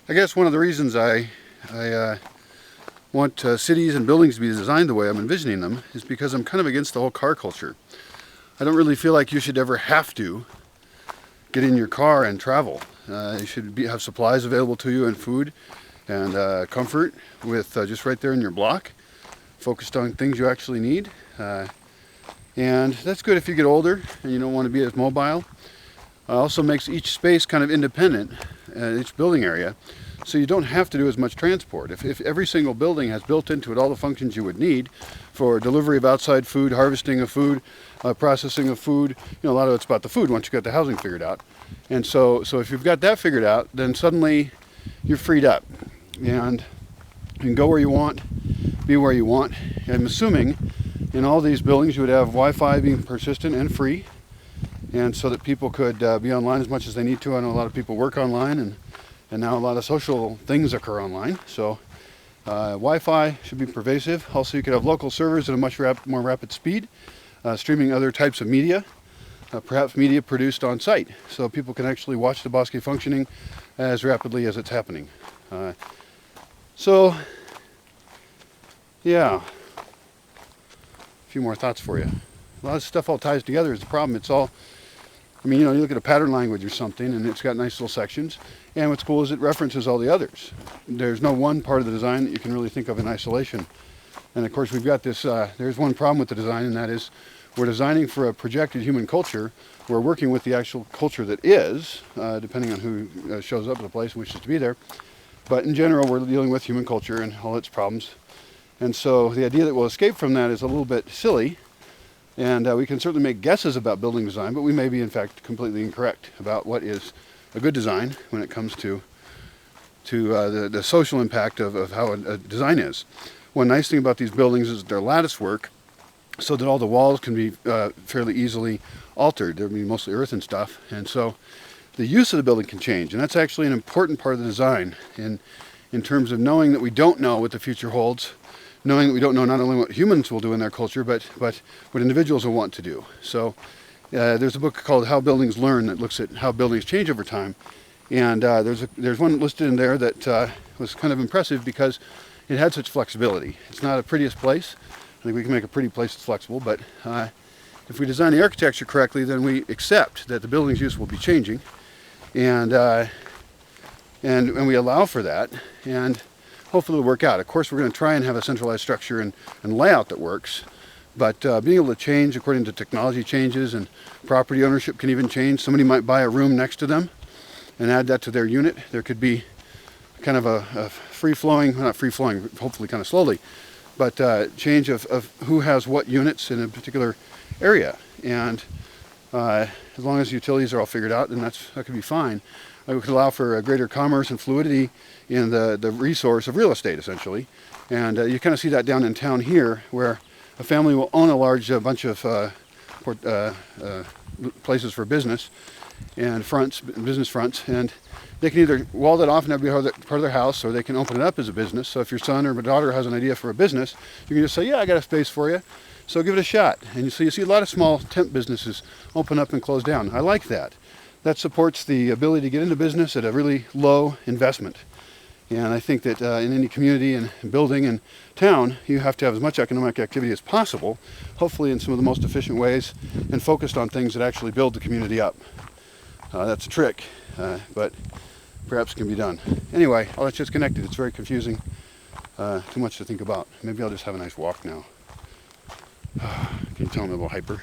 I guess one of the reasons I want cities and buildings to be designed the way I'm envisioning them is because I'm kind of against the whole car culture. I don't really feel like you should ever have to get in your car and travel. You should have supplies available to you and food and comfort with just right there in your block, focused on things you actually need. And that's good if you get older and you don't want to be as mobile. Also makes each space kind of independent, each building area, so you don't have to do as much transport. If every single building has built into it all the functions you would need for delivery of outside food, harvesting of food, processing of food, a lot of it's about the food once you got the housing figured out. And so if you've got that figured out, then suddenly you're freed up and you can go where you want, be where you want. I'm assuming in all these buildings you would have Wi-Fi being persistent and free, and so that people could be online as much as they need to. I know a lot of people work online, and now a lot of social things occur online. So Wi-Fi should be pervasive. Also, you could have local servers at a much more rapid speed, streaming other types of media, perhaps media produced on site, so people can actually watch the Bosque functioning as rapidly as it's happening. So, yeah, a few more thoughts for you. A lot of stuff all ties together is the problem. It's all, you look at a pattern language or something and it's got nice little sections, and what's cool is it references all the others. There's no one part of the design that you can really think of in isolation. And of course we've got this, there's one problem with the design, and that is we're designing for a projected human culture. We're working with the actual culture that is, depending on who shows up at the place and wishes to be there. But in general, we're dealing with human culture and all its problems. And so the idea that we'll escape from that is a little bit silly. And we can certainly make guesses about building design, but we may be in fact completely incorrect about what is a good design when it comes to the social impact of how a design is. One nice thing about these buildings is they're lattice work, so that all the walls can be fairly easily altered. They'll be mostly earth and stuff, and so the use of the building can change, and that's actually an important part of the design in terms of knowing that we don't know what the future holds, knowing that we don't know not only what humans will do in their culture, but what individuals will want to do. So there's a book called How Buildings Learn that looks at how buildings change over time, and there's one listed in there that was kind of impressive because it had such flexibility. It's not the prettiest place. I think we can make a pretty place that's flexible, but if we design the architecture correctly, then we accept that the building's use will be changing, and we allow for that, and hopefully it'll work out. Of course, we're going to try and have a centralized structure and layout that works, but being able to change according to technology changes, and property ownership can even change. Somebody might buy a room next to them and add that to their unit. There could be kind of a free-flowing, well, not free-flowing, hopefully kind of slowly, but change of who has what units in a particular area. And as long as utilities are all figured out, then that could be fine. It could allow for a greater commerce and fluidity in the resource of real estate, essentially. And you kind of see that down in town here, where a family will own a large bunch of places for business and business fronts, and they can either wall that off and have it be part of their house, or they can open it up as a business. So if your son or daughter has an idea for a business, you can just say, yeah, I got a space for you, so give it a shot. And you see a lot of small temp businesses open up and close down. I like that. That supports the ability to get into business at a really low investment. And I think that in any community and building and town, you have to have as much economic activity as possible, hopefully in some of the most efficient ways, and focused on things that actually build the community up. That's a trick, but perhaps it can be done. Anyway, all that's just connected. It's very confusing. Too much to think about. Maybe I'll just have a nice walk now. Can you tell I'm a little hyper?